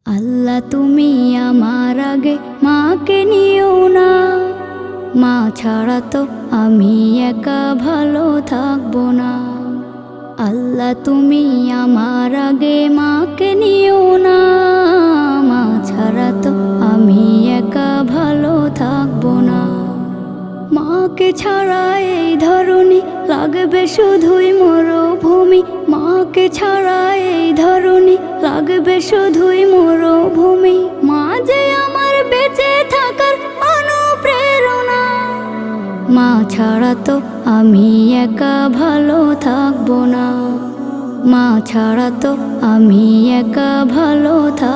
আল্লাহ তুমি আমার আগে মাকে নিও না, মা ছাড়া তো আমি একা ভালো থাকবো না। আল্লাহ তুমি আমার আগে মাকে নিও না, মা ছাড়া তো আমি একা ভালো থাকবো না। মাকে ছাড়া এই ধরনী লাগবে শুধুই মরুভূমি, মাকে ছাড়া এই ধরনী লাগবে শুধুই মরুভূমি। মা যে আমার বেঁচে থাকার অনুপ্রেরণা, মা ছাড়া তো আমি একা ভালো থাকবো না, মা ছাড়া তো আমি একা ভালো থাকবো